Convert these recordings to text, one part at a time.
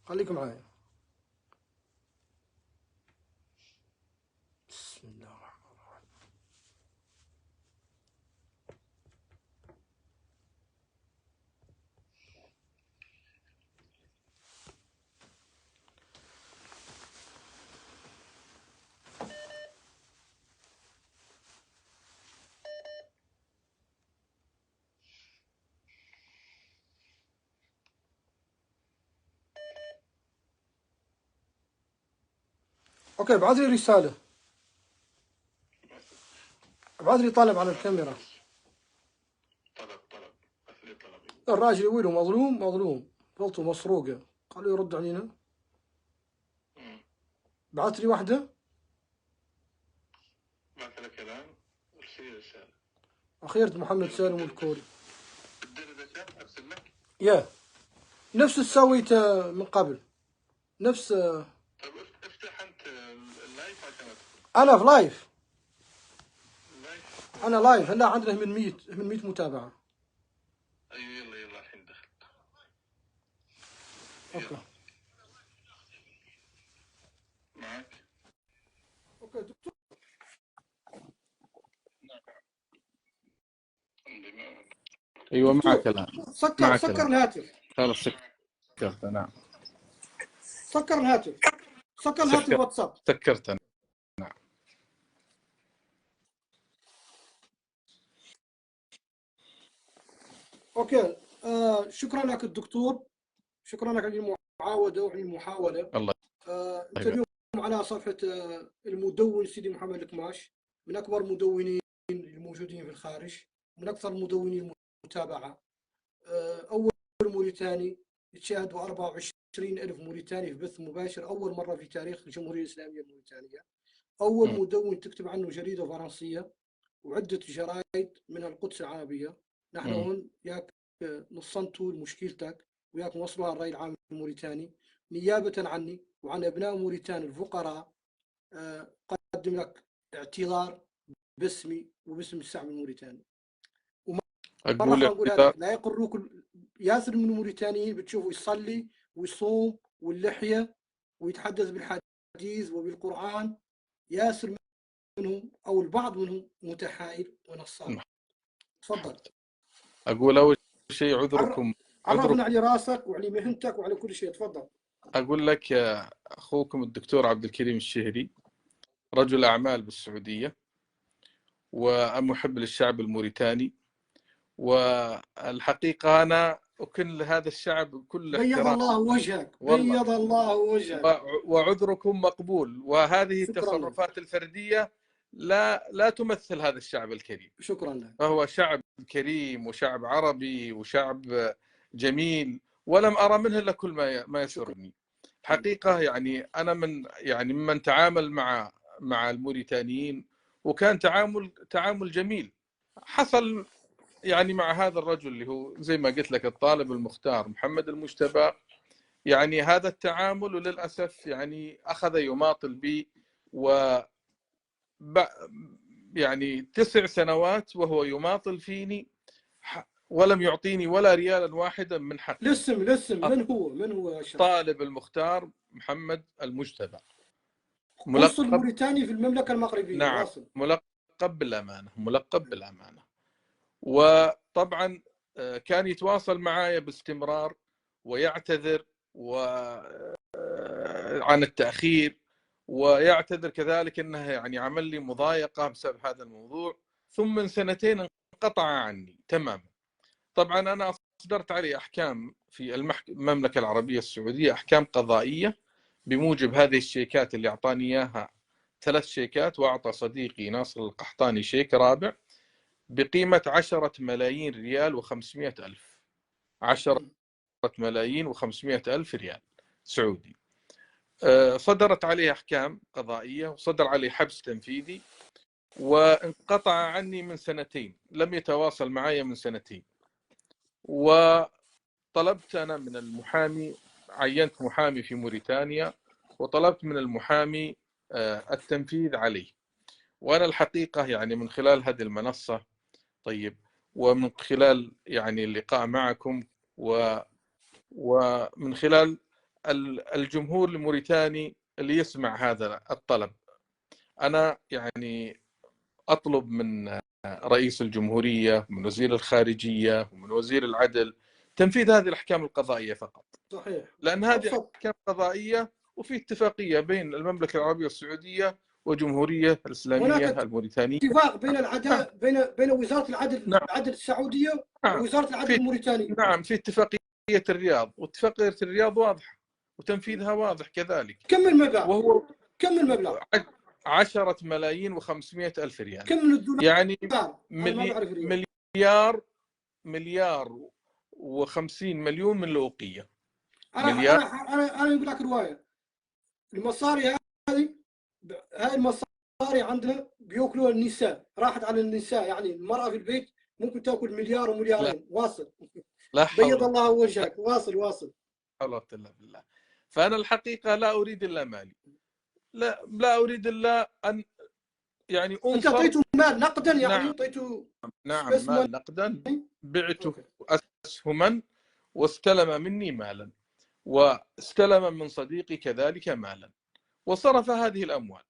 خليكم معايا. بسم الله الرحمن الرحيم. اوكي، ابعث لي رسالة، ابعث لي طلب على الكاميرا. طلب أثري طلبي. الراجل ويله مظلوم مظلوم، بلطو مسروقة، قالوا يرد علينا. بعث لي واحدة. بعث لك الآن، ارسل رسالة. أخيرة محمد سالم الكوري. تدير الرسالة أرسل لك. يا نفس اللي سويته من قبل، نفس. طيب افتح أنت اللايف عشان أدخل. أنا في لايف. اللايف. أنا لايف، هلا عندنا من 100 متابعة. أيوه يلا الحين دخل. أوكي. معك. أوكي دكتور. ايوه دكتور. معك الان. سكر الهاتف. خلاص سكرت. نعم سكر الهاتف. سكر الهاتف واتساب. سكرت انا. نعم. اوكي. شكرا لك الدكتور، شكرا لك على المعاودة وعلى المحاولة. الله انت اليوم على صفحة المدون سيدي محمد الكماش، من اكبر مدونين الموجودين في الخارج، من اكثر المدونين متابعة. اول موريتاني تشاهد 24,000 موريتاني في بث مباشر، اول مرة في تاريخ الجمهورية الاسلامية الموريتانية. اول مدون تكتب عنه جريدة فرنسية وعدة جرائد من القدس العربية. نحن هون ياك نصنتوا مشكلتك وياك نوصلوها الرأي العام الموريتاني نيابة عني وعن أبناء موريتانيا الفقراء. قدم لك اعتذار باسمي وباسم الشعب الموريتاني. اقول نقول هذا لا يقروك. ياسر من الموريتانيين بتشوفوا يصلي ويصوم واللحية ويتحدث بالحديث وبالقرآن، ياسر منهم أو البعض منهم متحايل ونصاب. تفضل. اقول اول شيء عذركم. عرفنا على راسك وعلى مهنتك وعلى كل شيء. تفضل. اقول لك يا اخوكم الدكتور عبد الكريم الشهري، رجل اعمال بالسعوديه ومحب للشعب الموريتاني، والحقيقه انا اكن لهذا الشعب كل بيض احترام. الله وجهك، بيض الله وجهك. وعذركم مقبول، وهذه التصرفات لك. الفرديه لا تمثل هذا الشعب الكريم. شكرا لك. فهو شعب كريم وشعب عربي وشعب جميل، ولم أرى منه إلا كل ما يسرني. حقيقة يعني أنا ممن تعامل مع الموريتانيين، وكان تعامل جميل. حصل يعني مع هذا الرجل اللي هو زي ما قلت لك الطالب المختار محمد المجتبى، يعني هذا التعامل، وللأسف يعني أخذ يماطل بي، و يعني 9 سنوات وهو يماطل فيني ولم يعطيني ولا ريالا واحدا من حقي. الاسم من هو طالب المختار محمد المجتبى، قنصل موريتاني في المملكة المغربية. نعم. واصل. ملقب بالأمانة. وطبعا كان يتواصل معي باستمرار ويعتذر عن التأخير، ويعتذر كذلك أنه يعني عمل لي مضايقة بسبب هذا الموضوع. ثم من 2 انقطع عني تماما. طبعا أنا أصدرت عليه أحكام في المملكة العربية السعودية، أحكام قضائية بموجب هذه الشيكات اللي أعطاني إياها، 3 شيكات، وأعطى صديقي ناصر القحطاني شيك رابع بقيمة 10 ملايين ريال و500 ألف. 10 ملايين و500 ألف ريال سعودي. صدرت عليه أحكام قضائية وصدر عليه حبس تنفيذي، وانقطع عني من 2، لم يتواصل معي من 2. وطلبت أنا من المحامي، عينت محامي في موريتانيا، وطلبت من المحامي التنفيذ عليه. وأنا الحقيقة يعني من خلال هذه المنصة، طيب، ومن خلال يعني اللقاء معكم، ومن خلال الجمهور الموريتاني اللي يسمع هذا الطلب، أنا يعني أطلب من رئيس الجمهورية ومن وزير الخارجية ومن وزير العدل تنفيذ هذه الأحكام القضائية فقط. صحيح. لأن هذه أبسط. أحكام قضائية وفي اتفاقية بين المملكة العربية السعودية وجمهورية الإسلامية هناك الموريتانية. اتفاق بين العدالة بين وزارة العدل نعم. السعودية نعم. ووزارة العدل الموريتانية. نعم، في اتفاقية الرياض، واتفاقية الرياض واضحة وتنفيذها واضح كذلك. كم المبلغ؟ وهو كم المبلغ؟ 10,250,000 ريال. كم من الدولار؟ يعني أنا ما بعرف ريال. مليار و50 مليون من الأوقية. أنا أقول لك رواية. المصاري هذه، هاي المصاري عندنا بياكلوها النساء، راحت على النساء. يعني المرأة في البيت ممكن تاكل مليار ومليارين. واصل. لا حول بيض الله وجهك. واصل. ولا قوة إلا بالله. فأنا الحقيقة لا أريد إلا مالي، لا أريد إلا أن يعني أنت أنصر. أعطيته مال نقدا؟ يعني نعم. أعطيته. نعم، بس مال نقدا، بعته أسهما واستلم مني مالا، واستلم من صديقي كذلك مالا، وصرف هذه الأموال،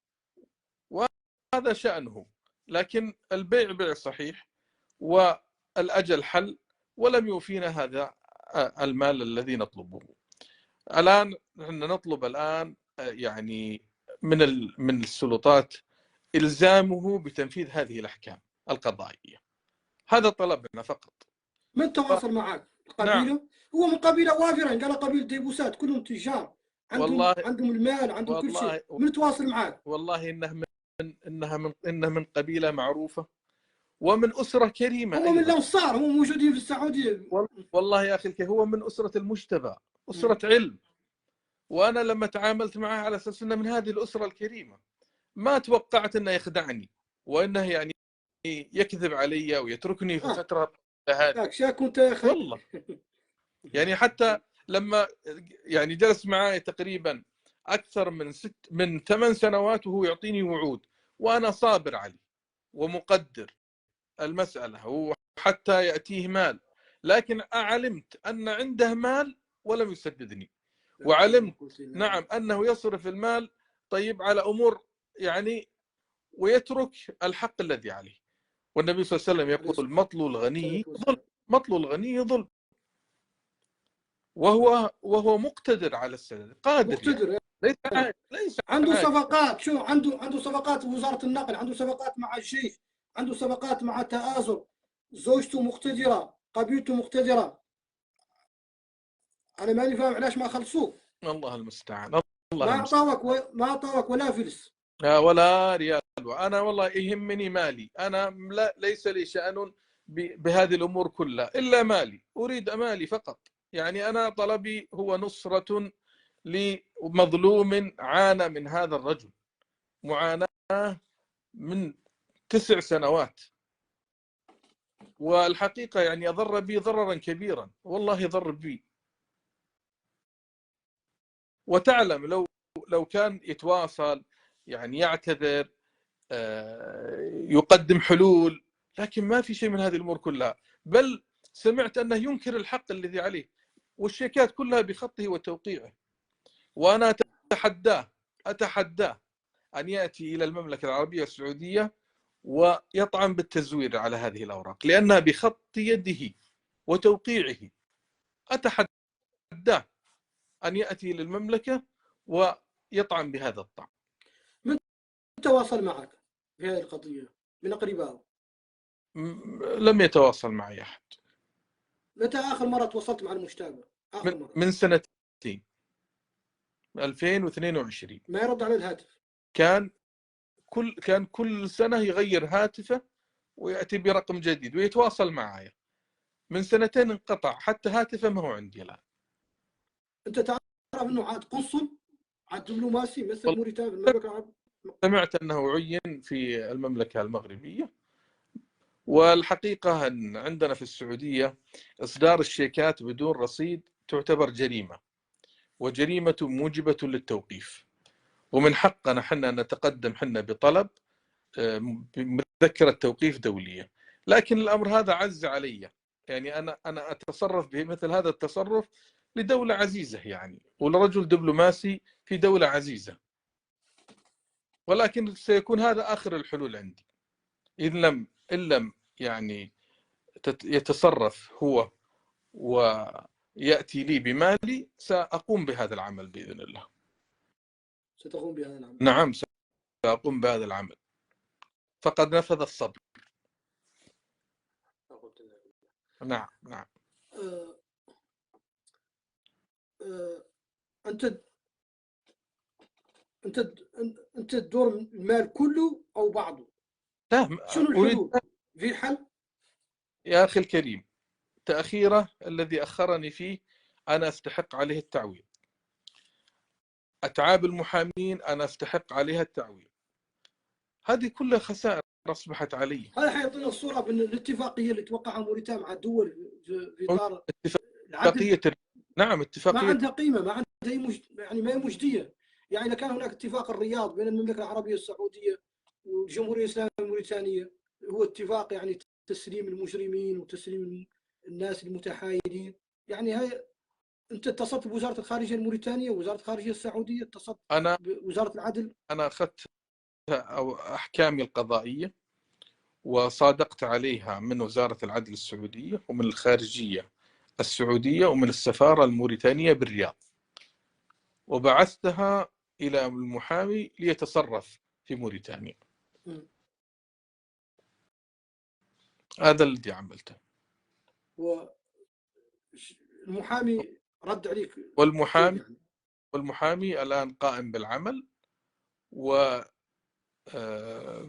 وهذا شأنه. لكن البيع بيع صحيح والأجل حل، ولم يوفينا هذا المال الذي نطلبه. الآن نحن نطلب الآن يعني من السلطات إلزامه بتنفيذ هذه الأحكام القضائية. هذا طلبنا فقط. من تواصل معك؟ القبيلة؟ نعم. هو من قبيلة وافرة، قال قبيلة ديبوسات، كلهم تجار، عندهم المال، عندهم كل شيء. من تواصل معك؟ والله إنها من قبيلة معروفة ومن أسرة كريمة. هم من الأنصار، هم موجودين في السعودية. والله يا أخي هو من أسرة المجتبى، أسرة علم. وأنا لما تعاملت معه على أساس أنه من هذه الأسرة الكريمة، ما توقعت أنه يخدعني وأنه يعني يكذب علي ويتركني في فترة هذه. شاك كنت يا أخي. والله يعني حتى لما يعني جلس معي تقريبا أكثر من 8 سنوات وهو يعطيني وعود، وأنا صابر عليه ومقدر المسألة، وحتى يأتيه مال، لكن علمت أن عنده مال ولم يسددني، وعلمت نعم أنه يصرف المال طيب على أمور يعني، ويترك الحق الذي عليه. والنبي صلى الله عليه وسلم يقول مطل الغني ظلم، مطل الغني ظلم. وهو مقتدر على السداد، قادر، مقتدر. يعني ليس عنده صفقات. شو عنده صفقات في وزارة النقل، عنده صفقات مع الجيش، عنده صفقات مع تآزر، زوجته مقتدرة، قبيلته مقتدرة. أنا ماني فاهم علاش ما خلصوه. الله المستعان. ما أعطاك ولا فلس ولا ريال. أنا والله يهمني مالي. أنا ليس لي شأن بهذه الأمور كلها إلا مالي، أريد مالي فقط. يعني أنا طلبي هو نصرة لمظلوم عانى من هذا الرجل معاناة من 9 سنوات، والحقيقة يعني أضر بي ضررا كبيرا، والله ضر بي. وتعلم لو كان يتواصل يعني يعتذر، يقدم حلول، لكن ما في شيء من هذه الأمور كلها. بل سمعت أنه ينكر الحق الذي عليه، والشيكات كلها بخطه وتوقيعه. وأنا أتحداه أن يأتي إلى المملكة العربية السعودية ويطعن بالتزوير على هذه الأوراق، لأنها بخط يده وتوقيعه. أتحداه أن يأتي للمملكة ويطعن بهذا الطعن. من تواصل معك في هذه القضية من أقربائه؟ لم يتواصل معي أحد. متى آخر مرة تواصلت مع المشتبه؟ من سنتين، 2022. ما يرد على الهاتف. كان كل سنة يغير هاتفه ويأتي برقم جديد ويتواصل معي. من 2 انقطع، حتى هاتفه ما هو عندي الآن. أنت تعرف أنه عاد قنصل، عاد دبلوماسي مثل موريتانيا في المملكة العربية؟ سمعت أنه عين في المملكة المغربية. والحقيقة أن عندنا في السعودية إصدار الشيكات بدون رصيد تعتبر جريمة، وجريمة موجبة للتوقيف. ومن حقنا حنا نتقدم حنا بطلب بمذكرة توقيف دولية، لكن الأمر هذا عز علي. يعني أنا أتصرف بمثل هذا التصرف لدولة عزيزة يعني، ولرجل دبلوماسي في دولة عزيزة. ولكن سيكون هذا آخر الحلول عندي إن لم يعني يتصرف هو ويأتي لي بمالي، سأقوم بهذا العمل بإذن الله. ستقوم بهذا العمل؟ نعم سأقوم بهذا العمل، فقد نفذ الصبر. نعم نعم. انت تدور المال كله او بعضه؟ شنو الحلول؟ في حل؟ يا اخي الكريم، تأخيره الذي أخرني فيه أنا أستحق عليه التعويض. أتعاب المحامين أنا أستحق عليها التعويض. هذه كلها خسائر أصبحت علي. هذا حيعطينا الصورة بالاتفاقية اللي توقعها موريتانيا مع الدول في إطار اتفاقية. نعم اتفاقية ما عندها قيمة، ما عندها يعني ما هي مجدية. يعني إذا كان هناك اتفاق الرياض بين المملكة العربية السعودية والجمهورية الإسلامية الموريتانية، هو اتفاق يعني تسليم المجرمين وتسليم الناس المتحايلين. يعني هاي أنت اتصلت بوزارة الخارجية الموريتانية ووزارة الخارجية السعودية، اتصلت بوزارة العدل؟ أنا أخذت أحكامي القضائية وصادقت عليها من وزارة العدل السعودية ومن الخارجية السعودية ومن السفارة الموريتانية بالرياض، وبعثتها إلى المحامي ليتصرف في موريتانيا. هذا الذي عملته. والمحامي رد عليك؟ والمحامي الآن قائم بالعمل،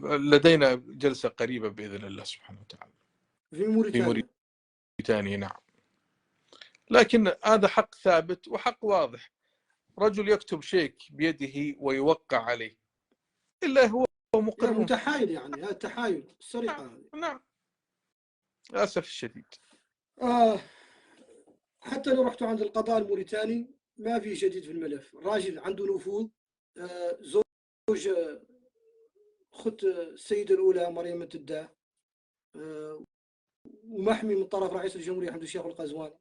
ولدينا جلسة قريبة بإذن الله سبحانه وتعالى في موريتانيا. نعم. لكن هذا حق ثابت وحق واضح. رجل يكتب شيك بيده ويوقع عليه إلا هو مقر. متحايل، يعني هذا التحايل، السرقة. نعم للأسف الشديد. حتى لو رحتوا عند القضاء الموريتاني ما في جديد في الملف. الراجل عنده نفوذ. زوج أخت السيدة الأولى مريم الدداه، ومحمي من طرف رئيس الجمهورية حمد الشيخ القزواني.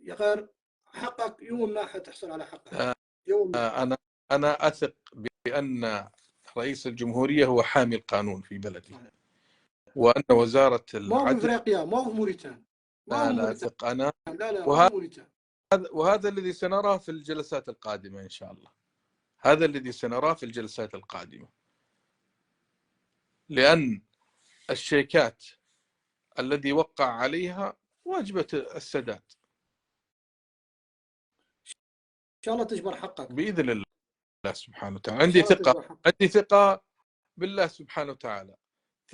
يا غير حقك يوم ما حتحصل على حقك. يوم ما. أنا أثق بأن رئيس الجمهورية هو حامي القانون في بلدي، وأن وزارة العدل ما في إفريقيا، ما في موريتانيا. لا أثق أنا. لا وهذا الذي سنراه في الجلسات القادمة إن شاء الله. هذا الذي سنراه في الجلسات القادمة، لأن الشيكات الذي وقع عليها واجبة السداد. إن شاء الله تجبر حقك بإذن الله سبحانه وتعالى. عندي ثقة بالله سبحانه وتعالى،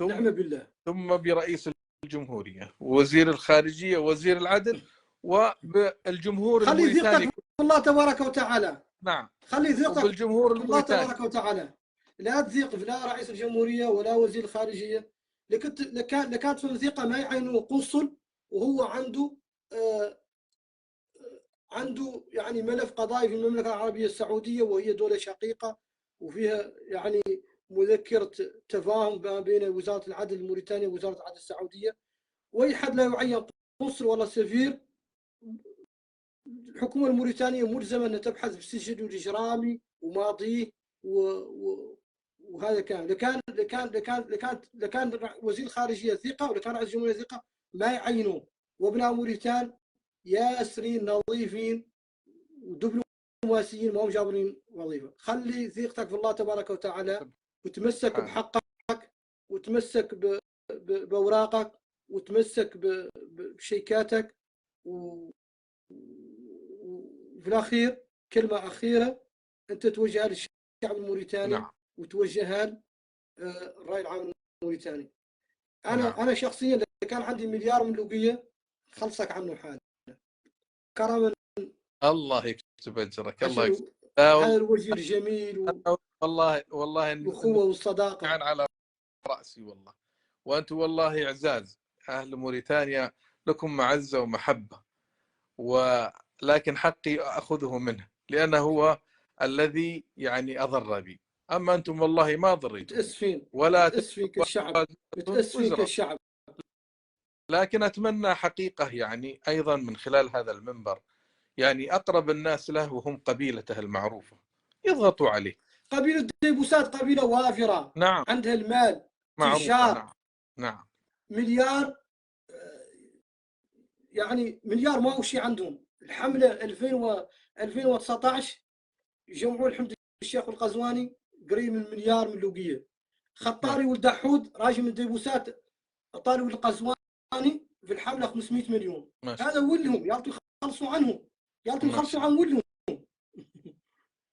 نعم بالله، ثم برئيس الجمهورية ووزير الخارجية ووزير العدل وبالجمهور الموريتاني. خلي ثقتك في الله تبارك وتعالى. نعم خلي ثقتك بالجمهور الله تبارك وتعالى. لا تثق في لا رئيس الجمهورية ولا وزير الخارجية. لكانت في الثقة ما يعينه قنصل وهو عنده يعني ملف قضائي في المملكة العربية السعودية، وهي دولة شقيقة وفيها يعني مذكرة تفاهم ما بين وزارة العدل الموريتانية ووزارة العدل السعودية، وأي حد لا يعين قنصل ولا سفير. الحكومة الموريتانية ملزمة أن تبحث بالسجل الإجرامي وماضيه وهذا كان. لكان وزير الخارجية ثقة ولكان رئيس الجمهورية ثقة ما يعينوه. وابناء موريتان ياسرين نظيفين ودبلوماسيين ما هم جابرين وظيفة. خلي ثقتك في الله تبارك وتعالى وتمسك بحقك وتمسك بأوراقك وتمسك بشيكاتك. وفي الأخير كلمة أخيرة أنت توجهها للشعب الموريتاني. نعم. وتوجهها للرأي العام الموريتاني. أنا شخصيا لو كان عندي مليار مملوكية خلصك عنه حالي كرما. الله يكتب أجرك. الله يكتب. هذا الوجه الجميل والله الأخوة والصداقة كان على رأسي والله. وأنتم والله إعزاز. أهل موريتانيا لكم معزة ومحبة، ولكن حقي أخذه منه لأنه هو الذي يعني أضر بي. أما أنتم والله ما ضريتم متأسفين. ولا متأسفين كالشعب. متأسفين كالشعب. لكن أتمنى حقيقة يعني أيضا من خلال هذا المنبر يعني أقرب الناس له وهم قبيلته المعروفة يضغطوا عليه. قبيلة ديبوسات قبيلة وافرة، نعم عندها المال، معروفة. تشار نعم نعم مليار، يعني مليار ما هو شيء عندهم. الحملة 2019 جمعوا الحمد الشيخ القزواني قريب من مليار من لوقية. خطاري ولد دحود راجل من ديبوسات طالب القزواني في الحملة 500 مليون. هذا ولهم يعطوا يخلصوا عنهم، يعطوا يخلصوا عن ولهم،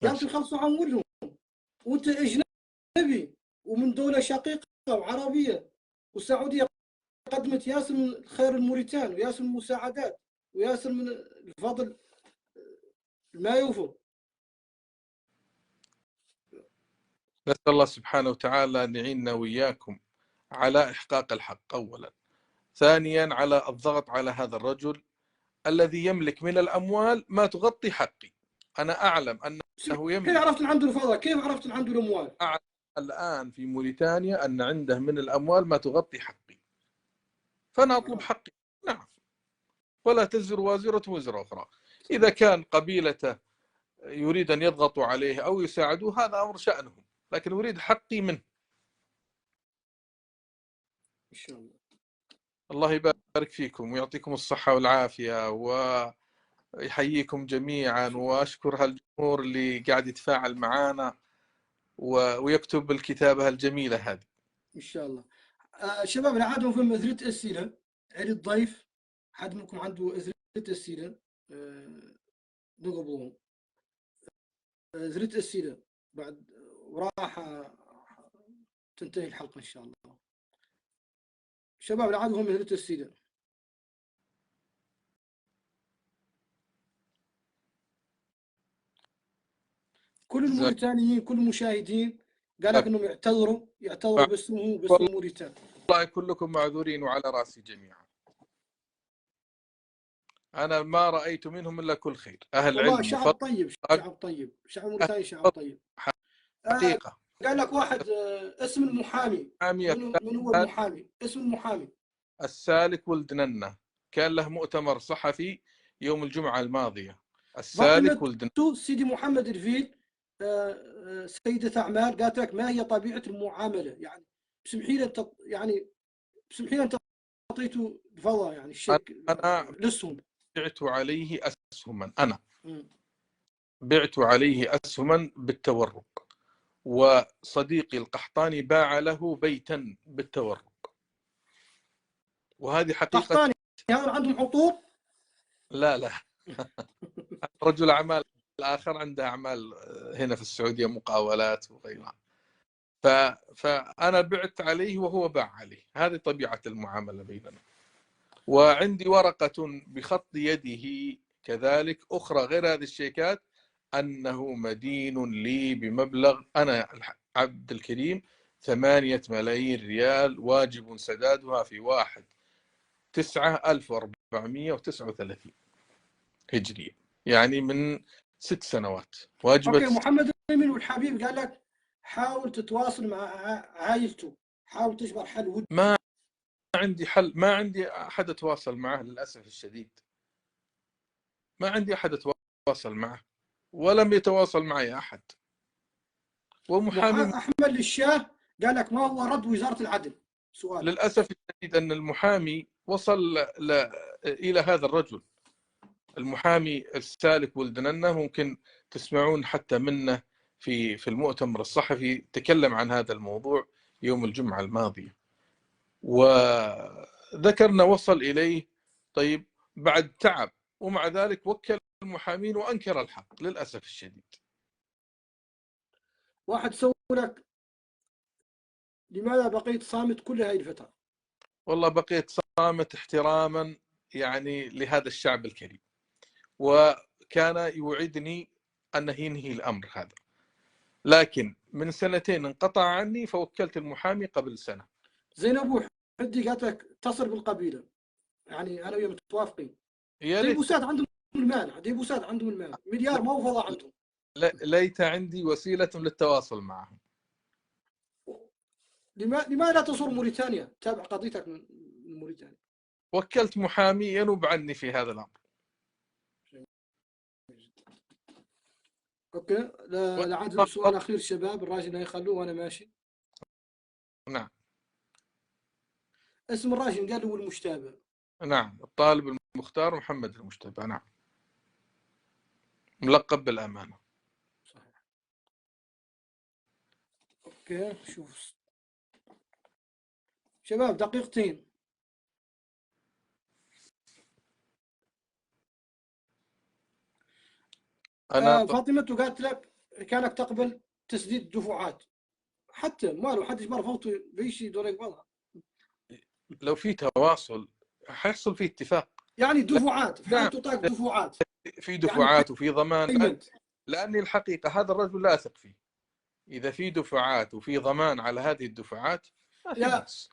يعطوا يخلصوا عن ولهم. وانت اجنبي ومن دولة شقيقة وعربية، والسعودية قدمت ياسر من خير الموريتان وياسر من المساعدات وياسر من الفضل ما يوفر. نسأل الله سبحانه وتعالى أن يعيننا وإياكم على إحقاق الحق أولا، ثانيا على الضغط على هذا الرجل الذي يملك من الأموال ما تغطي حقي. أنا أعلم أنه يملك. كيف عرفت أن عنده الفضل؟ كيف عرفت أن عنده الأموال؟ أعلم الآن في موريتانيا أن عنده من الأموال ما تغطي حقي، فأنا أطلب حقي. نعم، ولا تزر وازرة وزر أخرى. إذا كان قبيلته يريد أن يضغطوا عليه أو يساعدوه هذا أمر شأنهم، لكن أريد حقي منه. إن شاء الله. الله يبارك فيكم ويعطيكم الصحة والعافية ويحييكم جميعا، وأشكر هالجمهور اللي قاعد يتفاعل معنا ويكتب الكتابة الجميلة هذه. إن شاء الله. شباب العادة في أثرة أسئلة على الضيف، حد منكم عنده أثرة أسئلة نقبلهم. أثرة أسئلة بعد وراح تنتهي الحلقة إن شاء الله. شباب العادة هم أثرة أسئلة. كل الموريتانيين كل المشاهدين قال لك انهم يعتذروا باسمه باسم موريتانيا. والله كلكم معذورين وعلى راسي جميعا. انا ما رايت منهم الا كل خير. اهل والله علم شعب طيب، شعب طيب، شعب موريتاني شعب طيب. حقيقه. قال لك واحد اسم المحامي، من هو المحامي؟ اسم المحامي السالك ولد ننه، كان له مؤتمر صحفي يوم الجمعه الماضيه. السالك ولد ننه سيدي محمد الفيل سيدة أعمال قالت لك ما هي طبيعة المعاملة؟ يعني بسمحي لي يعني بسمحي لي أنت أعطيته الفضاء يعني الشيك. أنا الأسهم بعت عليه أسهما، أنا بعت عليه أسهما بالتورق، وصديقي القحطاني باع له بيتا بالتورق، وهذه حقيقة. قحطاني هذا عندهم حطوط؟ لا لا رجل أعمال الآخر عنده أعمال هنا في السعودية، مقاولات وغيرها. فأنا بعت عليه وهو باع عليه. هذه طبيعة المعاملة بيننا. وعندي ورقة بخط يده كذلك أخرى غير هذه الشيكات أنه مدين لي بمبلغ، أنا عبد الكريم 8 ملايين ريال واجب سدادها في 1/9/1439 هجرية، يعني من 6 سنوات واجبة. أوكي. محمد الأمين والحبيب قال لك حاول تتواصل مع عائلته، حاول تجبر حل ود. ما عندي حل، ما عندي أحد أتواصل معه للأسف الشديد. ما عندي أحد أتواصل معه ولم يتواصل معي أحد. ومحامي أحمد الشاه قال لك ما هو رد وزارة العدل؟ سؤال. للأسف الشديد أن المحامي وصل إلى هذا الرجل، المحامي السالك ولد ننه، ممكن تسمعون حتى منه في المؤتمر الصحفي تكلم عن هذا الموضوع يوم الجمعة الماضية، وذكرنا وصل إليه. طيب بعد تعب، ومع ذلك وكل المحامين وأنكر الحق للأسف الشديد. واحد سوى لك لماذا بقيت صامت كل هذه الفترة؟ والله بقيت صامت احتراما يعني لهذا الشعب الكريم، وكان يوعدني أنه ينهي الأمر هذا، لكن من 2 انقطع عني، فوكلت المحامي قبل سنة. زينب حدي قالت لك اتصل بالقبيلة، يعني أنا وياه متوافقين. يا ليت ديبوسات عندهم المال، ديبوسات عندهم المال، مليار ما هو فضاء عندهم. ليت عندي وسيلة للتواصل معهم. لماذا لا تصور موريتانيا؟ تابع قضيتك من موريتانيا. وكلت محامي ينوب عني في هذا الامر. اوكي، لعد سؤال اخير شباب، الراجل لا يخلوه وانا ماشي. نعم اسم الراجل قال هو المشتبه. نعم، الطالب المختار محمد المجتبى. نعم، ملقب بالأمانة. صحيح. اوكي شوف شباب، دقيقتين. أنا فاطمة قالت لك كانك تقبل تسديد الدفعات، حتى ماله حدش ما رفضته بيشي دور يقبلها. لو في تواصل حيحصل في اتفاق. يعني دفعات، في حال نعم، تعطاك دفعات في يعني دفعات وفي ضمان. payment. لأني الحقيقة هذا الرجل لا أثق فيه. إذا في دفعات وفي ضمان على هذه الدفعات ما في لا، بأس.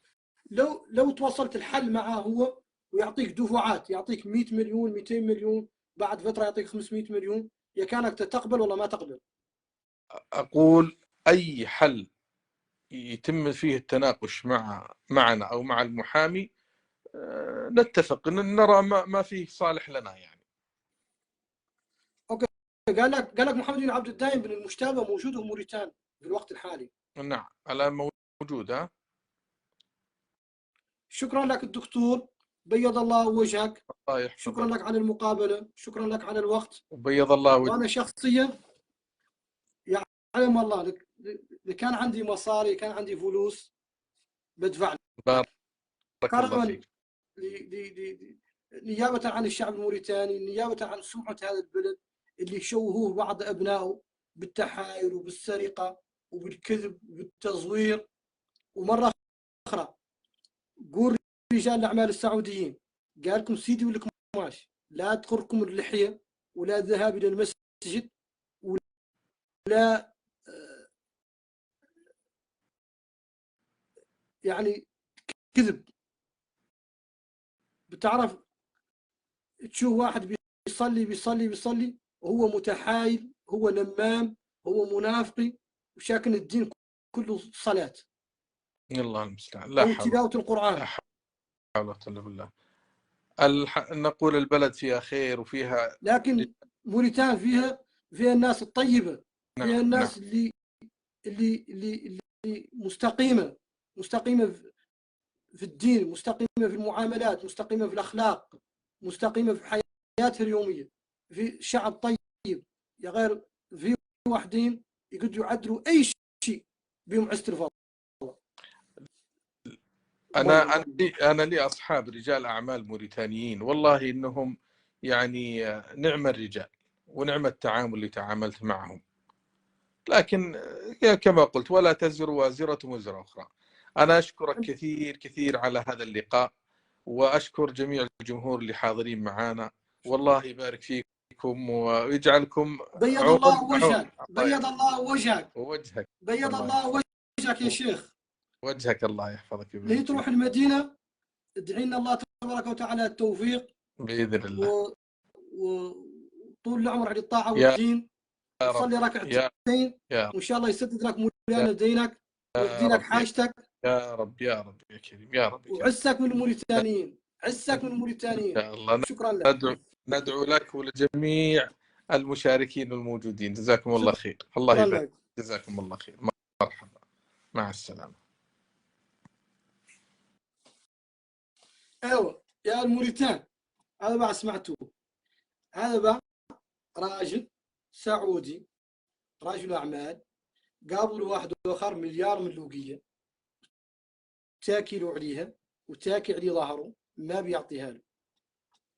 لو تواصلت الحل معه هو ويعطيك دفعات، يعطيك 100 مليون 200 مليون، بعد فترة يعطيك 500 مليون، يا كانك تقبل ولا ما تقبل؟ أقول أي حل يتم فيه التناقش معنا أو مع المحامي نتفق، نرى ما فيه صالح لنا يعني. اوكي، قال لك محمد بن عبد الدايم بن المجتبى موجود في موريتانيا في الوقت الحالي. نعم، الآن موجودة. شكرا لك الدكتور، بيض الله وجهك. الله يحفظك. شكرا لك على المقابلة، شكرا لك على الوقت. وبيض الله وجهك. وأنا شخصيا يعلم الله لك، كان عندي مصاري، كان عندي فلوس بدفع لك بارك الله كرما فيك. نيابة عن الشعب الموريتاني، نيابة عن سمعة هذا البلد اللي شوهوه بعض أبنائه بالتحايل وبالسرقة وبالكذب وبالتزوير. ومرة أخرى قول رجال الأعمال السعوديين قال لكم سيدي ولكم ماشي، لا تغركم اللحية ولا الذهاب إلى المسجد ولا يعني كذب. بتعرف تشوف واحد بيصلي وهو متحايل، هو نمام، هو منافقي وشاكن الدين كله صلاة الله المستعان. لا أو حول تلاوة القرآن. لا حول ولا قوة إلا بالله. نقول البلد فيها خير وفيها. لكن موريتان فيها الناس الطيبة، فيها نعم الناس اللي مستقيمة في الدين، مستقيمة في المعاملات، مستقيمة في الأخلاق، مستقيمة في حياتها اليومية، في شعب طيب. يا غير في واحدين يقدروا يعدلوا أي شيء بهم عزة الفضل. أنا لي أصحاب رجال أعمال موريتانيين والله إنهم يعني نعم الرجال ونعم التعامل اللي تعاملت معهم. لكن كما قلت ولا تزر وازرة وزر أخرى. أنا أشكرك كثير كثير على هذا اللقاء، وأشكر جميع الجمهور اللي حاضرين معنا. والله يبارك فيكم ويجعلكم بيض عون الله وجهك، بيض الله وجهك، ووجهك. بيض الله وجهك يا شيخ. وجهك الله يحفظك. لين تروح المدينة ادعي لنا الله تبارك وتعالى التوفيق بإذن الله. وطول العمر على الطاعة يا والدين. رب صلي ركعتين يا وإن شاء الله يسدد لك مولانا دينك ويقضي لك حاجتك. يا رب يا رب يا كريم يا رب. وعسك من الموريتانيين، عسك من إن الموريتانيين. شاء الله. شكرا لك. ندعو لك ولجميع المشاركين الموجودين. جزاكم الله خير. الله شكرا يبارك. لك. جزاكم الله خير. مرحبا، مع السلامة. ايوه يا الموريتان، هذا بقى سمعتوه، هذا بقى راجل سعودي، رجل اعمال، قابل واحد اخر مليار ملوقيه، تاكلوا عليها وتاكي عليه ظهره، ما بيعطيها له.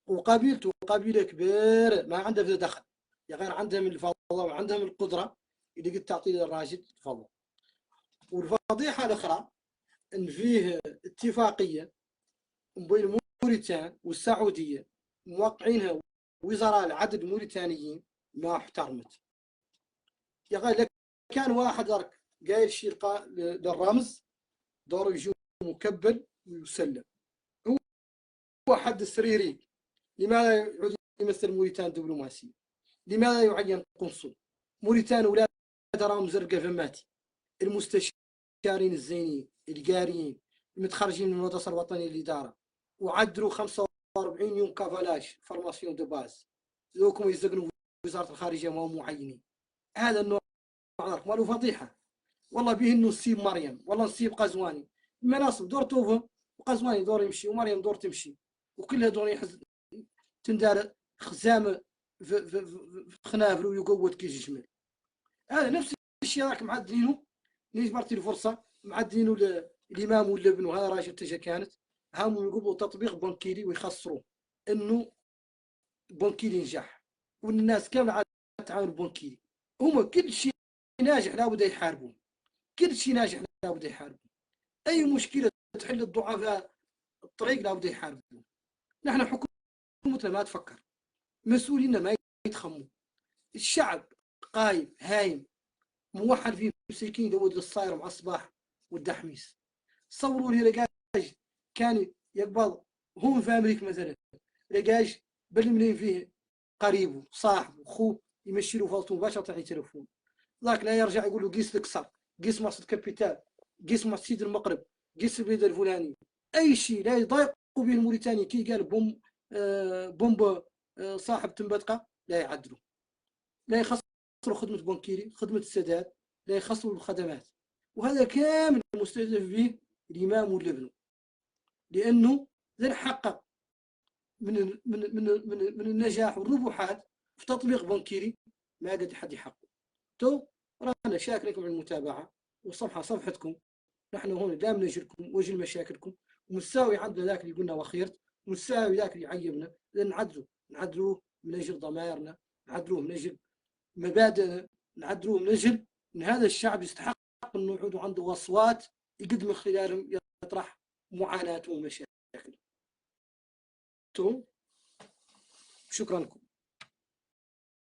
وقبيلته قبيله كبيره ما عندها في دخل، يا غير عندها من الفضل وعندها من القدره اللي قد تعطي للراجل تفضل. والفضيحه الاخرى ان فيه اتفاقيه بين موريتان والسعوديه موقعينها وزراء العدل الموريتانيين ما احترمت. يا غير كان واحد درك قايل شيء للرمز دوره يجي مكبل ويسلم. هو حد السريري، لماذا يعود يمثل موريتان دبلوماسي؟ لماذا يعين قنصل؟ موريتان ولا راهم زرقاء فماتي، المستشارين الزينين القاريين المتخرجين من المدرسة الوطنية للإدارة وعدلوا 45 يوم كافالاج فورماسيون دو باز ذوكم يزقنوا في وزاره الخارجيه ما هم معينين. هذا النوع ماله فضيحه والله. به انه نسيب مريم والله نسيب قزواني المناصب دور توفهم وقزواني دور يمشي ومريم دور تمشي وكلها دور يحز تندار خزامه في خنافر ويقود كيجي جمل. هذا نفس الشيء راك معدلينه ليش برتي الفرصه معدلينه الامام ولا ابنه هذا راشد تجا كانت هم يقبلوا تطبيق بنكيري ويخسروا انه بنكيري ينجح والناس كامله عاد تعاون بنكيري. هما كل شيء ناجح لابد يحاربون كل شيء ناجح لابد يحاربون اي مشكله تحل الضعفاء الطريق لابد يحاربون. نحن حكومتنا ما تفكر مسؤولينا ما يتخموا الشعب قايم هايم موحد فيه مساكين يدود للصاير مع الصباح والدحميس. صوروا لي رقاج كان يقبض هون في امريكا مثلا رقاج بالملايين فيه قريبه صاحبه اخوه يمشي له فالتو مباشره تعطيه تليفون ذاك لا يرجع يقول له قيس الكسر قيس مقصد كابيتال قيس مقصد المغرب قيس البلاد الفلاني اي شيء لا يضايقوا به الموريتاني كي قال بومب صاحب تنبتقه لا يعدلوا لا يخسروا خدمه بنكيري خدمه السداد لا يخسروا الخدمات. وهذا كامل مستهدف به الامام والابن لانه لن حقق من النجاح والربحات في تطبيق بنكيري ما قد حد يحقق. تو رانا شاكركم على المتابعه والصفحه صفحتكم. نحن هون دائما نجلكم وجل مشاكلكم ومساوي عندنا ذاك اللي قلنا وخيرت ومساوي ذاك اللي عيبنا لان نعدلوه من اجل ضمائرنا نعدلوه من اجل مبادئنا نعدلوه من اجل ان هذا الشعب يستحق انه يعود عنده اصوات يقدم من خلالهم يطرح معاناته ومشاكله. شكرا لكم.